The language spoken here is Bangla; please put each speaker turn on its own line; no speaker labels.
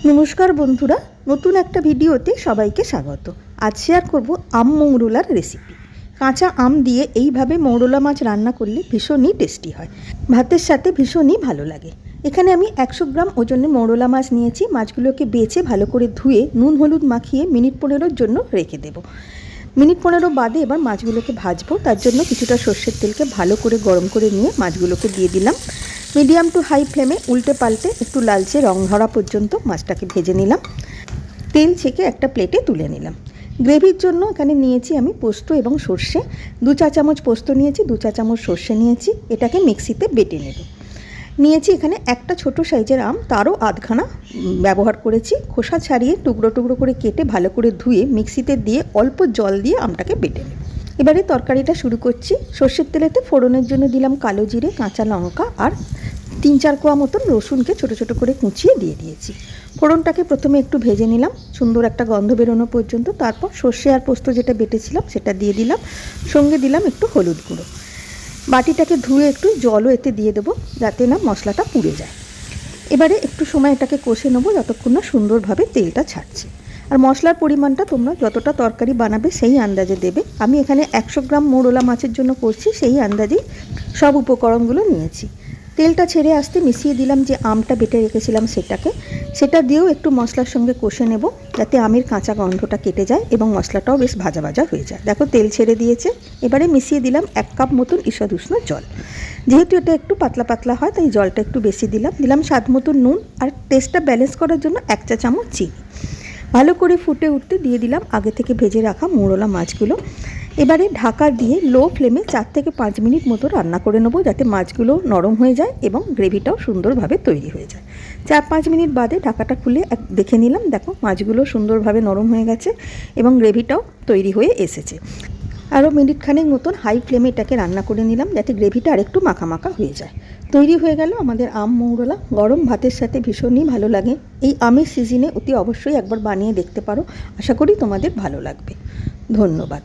নমস্কার বন্ধুরা, নতুন একটা ভিডিওতে সবাইকে স্বাগত। আজ শেয়ার করব আম মৌরলার রেসিপি। কাঁচা আম দিয়ে এইভাবে মৌরলা মাছ রান্না করলে ভীষণই টেস্টি হয়, ভাতের সাথে ভীষণই ভালো লাগে। এখানে আমি 100 গ্রাম ওজনের মৌরলা মাছ নিয়েছি। মাছগুলোকে বেছে ভালো করে ধুয়ে নুন হলুদ মাখিয়ে মিনিট 15-এর জন্য রেখে দেব। মিনিট 15 বাদে এবার মাছগুলোকে ভাজবো। তার জন্য কিছুটা সর্ষের তেলকে ভালো করে গরম করে নিয়ে মাছগুলোকে দিয়ে দিলাম। মিডিয়াম টু হাই ফ্লেমে উল্টে পাল্টে একটু লালচে রং ধরা পর্যন্ত মাছটাকে ভেজে নিলাম। তেল ছেঁকে একটা প্লেটে তুলে নিলাম। গ্রেভির জন্য এখানে নিয়েছি আমি পোস্ত এবং সর্ষে। 2 চা চামচ পোস্ত নিয়েছি, 2 চা চামচ সর্ষে নিয়েছি। এটাকে মিক্সিতে বেটে নেব। নিয়েছি এখানে একটা ছোট সাইজের আম, তারও আধখানা ব্যবহার করেছি। খোসা ছাড়িয়ে টুকরো টুকরো করে কেটে ভালো করে ধুয়ে মিক্সিতে দিয়ে অল্প জল দিয়ে আমটাকে বেটে নেব। এবারে তরকারিটা শুরু করছি। সর্ষের তেলেতে ফোড়নের জন্য দিলাম কালো জিরে, কাঁচা লঙ্কা আর 3-4 কোয়া মতন রসুনকে ছোটো ছোটো করে কুচিয়ে দিয়ে দিয়েছি। ফোড়নটাকে প্রথমে একটু ভেজে নিলাম সুন্দর একটা গন্ধ বেরোনো পর্যন্ত। তারপর সর্ষে আর পোস্ত যেটা বেটেছিলাম সেটা দিয়ে দিলাম। সঙ্গে দিলাম একটু হলুদ গুঁড়ো। বাটিটাকে ধুয়ে একটু জলও এতে দিয়ে দেবো যাতে না মশলাটা পুড়ে যায়। এবারে একটু সময় এটাকে কষে নেবো যতক্ষণ না সুন্দরভাবে তেলটা ছাড়ছে। আর মশলার পরিমাণটা তোমরা যতটা তরকারি বানাবে সেই আন্দাজে দেবে। আমি এখানে 100 গ্রাম মৌরলা মাছের জন্য করছি, সেই আন্দাজেই সব উপকরণগুলো নিয়েছি। তেলটা ছেড়ে আসতে মিশিয়ে দিলাম যে আমটা বেটে রেখেছিলাম সেটা দিয়েও একটু মশলার সঙ্গে কষে নেব যাতে আমের কাঁচা গন্ধটা কেটে যায় এবং মশলাটাও বেশ ভাজা ভাজা হয়ে যায়। দেখো তেল ছেড়ে দিয়েছে। এবারে মিশিয়ে দিলাম 1 কাপ মতন ঈষৎ উষ্ণ জল। যেহেতু এটা একটু পাতলা পাতলা হয় তাই জলটা একটু বেশি দিলাম স্বাদ মতো নুন, আর টেস্টটা ব্যালেন্স করার জন্য 1 চা চামচ চিনি। ভালো করে ফুটে উঠতে দিয়ে দিলাম আগে থেকে ভেজে রাখা মৌরলা মাছগুলো। এবারে ঢাকা দিয়ে লো ফ্লেমে 4 থেকে 5 মিনিট মতো রান্না করে নেবো যাতে মাছগুলো নরম হয়ে যায় এবং গ্রেভিটাও সুন্দরভাবে তৈরি হয়ে যায়। 4-5 মিনিট বাদে ঢাকাটা খুলে দেখে নিলাম। দেখো মাছগুলো সুন্দরভাবে নরম হয়ে গেছে এবং গ্রেভিটাও তৈরি হয়ে এসেছে। আরও মিনিটখানেক মতন হাই ফ্লেমে এটাকে রান্না করে নিলাম যাতে গ্রেভিটা আরেকটু মাখা মাখা হয়ে যায়। তৈরি হয়ে গেল আমাদের আম মৌরলা। গরম ভাতের সাথে ভীষণই ভালো লাগে। এই আমের সিজনে অতি অবশ্যই একবার বানিয়ে দেখতে পারো। আশা করি তোমাদের ভালো লাগবে। ধন্যবাদ।